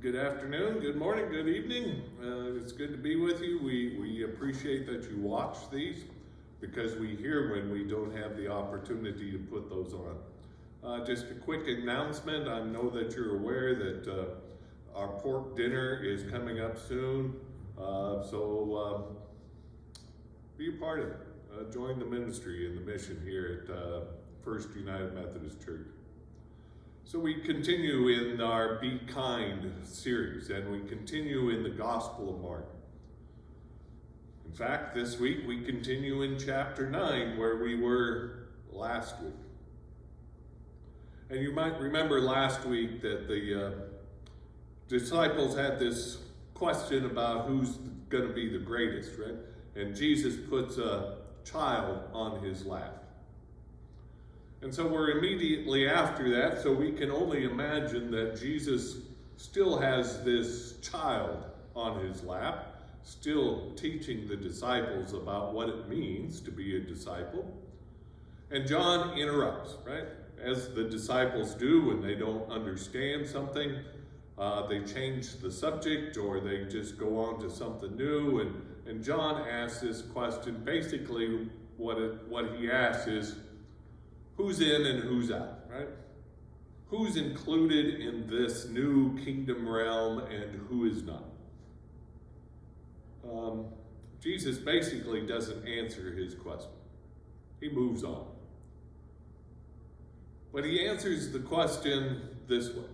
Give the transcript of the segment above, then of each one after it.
Good afternoon, good morning, good evening. It's good to be with you. We appreciate that you watch these because we hear when we don't have the opportunity to put those on. Just a quick announcement. I know that you're aware that our pork dinner is coming up soon. So be a part of it. Join the ministry and the mission here at First United Methodist Church. So we continue in our Be Kind series, and we continue in the Gospel of Mark. In fact, this week we continue in chapter 9, where we were last week. And you might remember last week that the disciples had this question about who's going to be the greatest, right? And Jesus puts a child on his lap. And so we're immediately after that, so we can only imagine that Jesus still has this child on his lap, still teaching the disciples about what it means to be a disciple. And John interrupts, right? As the disciples do when they don't understand something, they change the subject or they just go on to something new. And John asks this question. Basically, what he asks is, who's in and who's out, right? Who's included in this new kingdom realm and who is not? Jesus basically doesn't answer his question. He moves on. But he answers the question this way.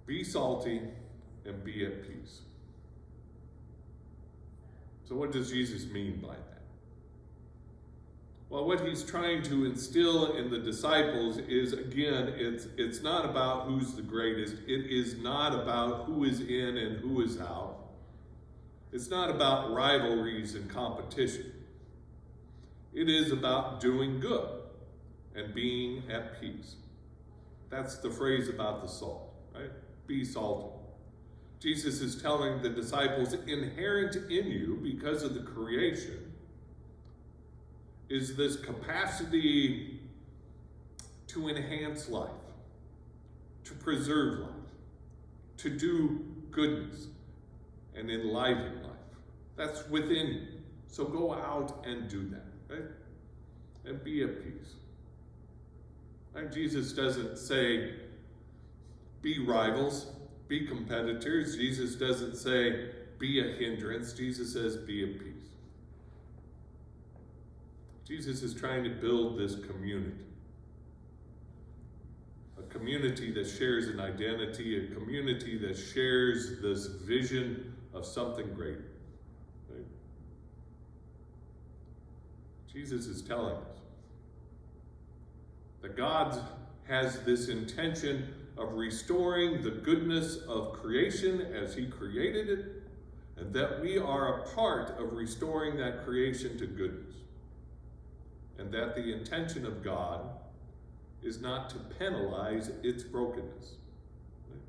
Be salty and be at peace. So what does Jesus mean by that? Well, what he's trying to instill in the disciples is, again, it's not about who's the greatest. It is not about who is in and who is out. It's not about rivalries and competition. It is about doing good and being at peace. That's the phrase about the salt, right? Be salty. Jesus is telling the disciples, inherent in you because of the creation is this capacity to enhance life, to preserve life, to do goodness and enliven life. That's within you. So go out and do that, right? And be at peace. And Jesus doesn't say, be rivals, be competitors. Jesus doesn't say, be a hindrance. Jesus says, be at peace. Jesus is trying to build this community. A community that shares an identity, a community that shares this vision of something greater. Right? Jesus is telling us that God has this intention of restoring the goodness of creation as he created it, and that we are a part of restoring that creation to goodness. And that the intention of God is not to penalize its brokenness. Right?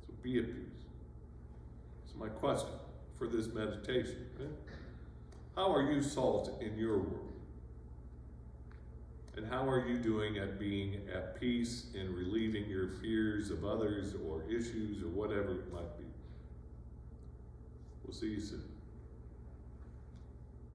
So be at peace. So my question for this meditation, right? How are you salt in your world? And how are you doing at being at peace in relieving your fears of others or issues or whatever it might be? We'll see you soon.